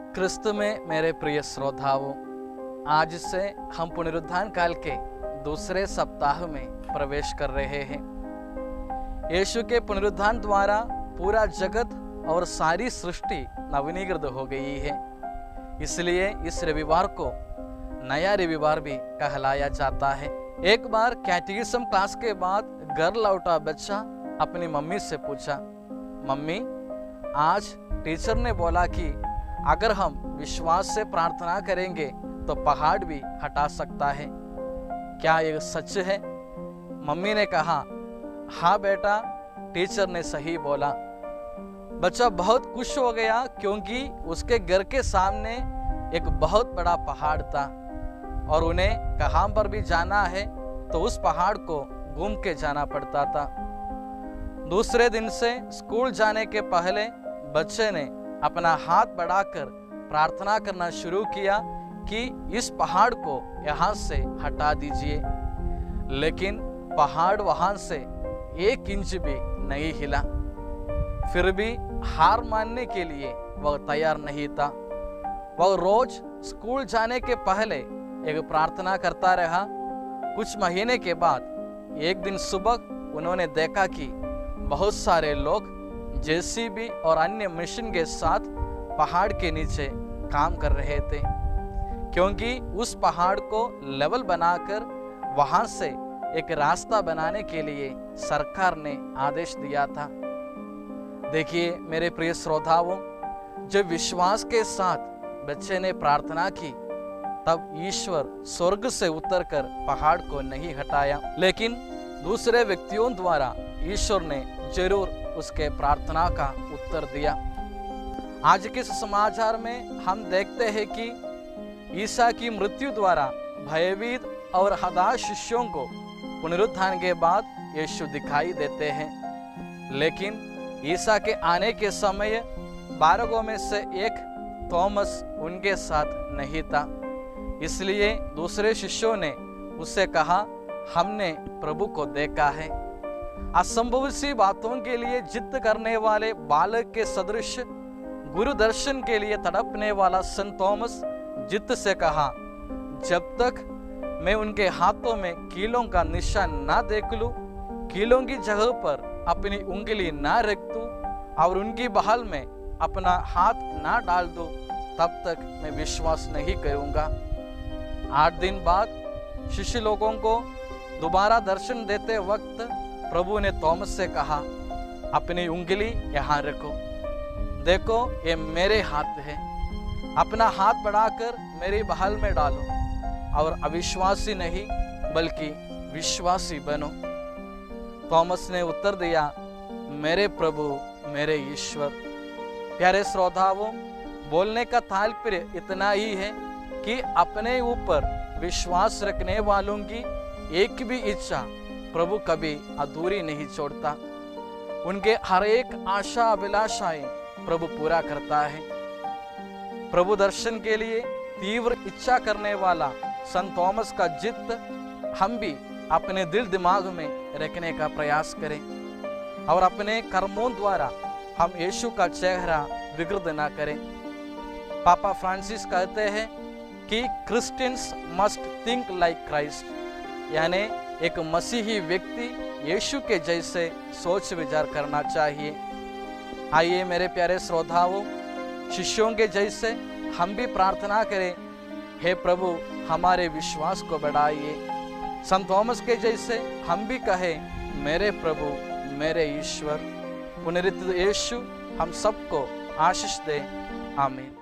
क्रिस्तु में मेरे प्रिय श्रोताओं, आज से हम पुनरुत्थान काल के दूसरे सप्ताह में प्रवेश कर रहे हैं। यीशु के पुनरुत्थान द्वारा पूरा जगत और सारी सृष्टि नवीनीकृत हो गई है। इसलिए इस रविवार को नया रविवार भी कहलाया जाता है। एक बार कैटेकिज्म क्लास के बाद घर लौटा बच्चा अपनी मम्मी से पूछा, मम्मी आज टीचर ने बोला कि अगर हम विश्वास से प्रार्थना करेंगे तो पहाड़ भी हटा सकता है, क्या यह सच है? मम्मी ने कहा, हाँ बेटा, टीचर ने सही बोला। बच्चा बहुत खुश हो गया क्योंकि उसके घर के सामने एक बहुत बड़ा पहाड़ था और उन्हें कहाँ पर भी जाना है तो उस पहाड़ को घूम के जाना पड़ता था। दूसरे दिन से स्कूल जाने के पहले बच्चे ने अपना हाथ बढ़ाकर प्रार्थना करना शुरू किया कि इस पहाड़ को यहाँ से हटा दीजिए, लेकिन पहाड़ वहां से 1 इंच भी नहीं हिला। फिर भी हार मानने के लिए वह तैयार नहीं था। वह रोज स्कूल जाने के पहले एक प्रार्थना करता रहा। कुछ महीने के बाद एक दिन सुबह उन्होंने देखा कि बहुत सारे लोग जेसीबी और अन्य मशीन के साथ पहाड़ के नीचे काम कर रहे थे, क्योंकि उस पहाड़ को लेवल बनाकर वहां से एक रास्ता बनाने के लिए सरकार ने आदेश दिया था। देखिए मेरे प्रिय श्रोताओं, जब विश्वास के साथ बच्चे ने प्रार्थना की तब ईश्वर स्वर्ग से उतरकर पहाड़ को नहीं हटाया, लेकिन दूसरे व्यक्तियों द्वारा ईश्वर ने जरूर उसके प्रार्थना का उत्तर दिया। आज के समाचार में हम देखते हैं कि ईसा की मृत्यु द्वारा भयभीत और हताश शिष्यों को पुनरुत्थान के बाद यीशु दिखाई देते हैं, लेकिन ईसा के आने के समय 12 में से एक थॉमस उनके साथ नहीं था। इसलिए दूसरे शिष्यों ने उससे कहा, हमने प्रभु को देखा है। असंभव सी बातों के लिए जिद करने वाले बालक के सदृश गुरु दर्शन के लिए तड़पने वाला संत थॉमस जिद से कहा, जब तक मैं उनके हाथों में कीलों का निशान ना देख लूं, कीलों की जगह पर अपनी उंगली ना रख दूं और उनकी बहाल में अपना हाथ ना डाल दूं, तब तक मैं विश्वास नहीं करूंगा। 8 दिन बाद शिष्य लोगों को दोबारा दर्शन देते वक्त प्रभु ने थॉमस से कहा, अपनी उंगली यहाँ रखो, देखो ये मेरे हाथ है, अपना हाथ बढ़ाकर मेरी बहाल में डालो और अविश्वासी नहीं बल्कि विश्वासी बनो। थॉमस ने उत्तर दिया, मेरे प्रभु मेरे ईश्वर। प्यारे श्रोताओं, बोलने का तात्पर्य इतना ही है कि अपने ऊपर विश्वास रखने वालों की एक भी इच्छा प्रभु कभी अधूरी नहीं छोड़ता। उनके हर एक आशा अभिलाषाएं प्रभु पूरा करता है। प्रभु दर्शन के लिए तीव्र इच्छा करने वाला संत थॉमस का जिद हम भी अपने दिल दिमाग में रखने का प्रयास करें और अपने कर्मों द्वारा हम यीशु का चेहरा विकृत ना करें। पापा फ्रांसिस कहते हैं कि Christians must think like Christ, यानी एक मसीही व्यक्ति यीशु के जैसे सोच विचार करना चाहिए। आइए मेरे प्यारे श्रोताओं, शिष्यों के जैसे हम भी प्रार्थना करें, हे प्रभु हमारे विश्वास को बढ़ाइए। संत थॉमस के जैसे हम भी कहें, मेरे प्रभु मेरे ईश्वर। पुनरुत्थित यीशु हम सबको आशीष दे। आमीन।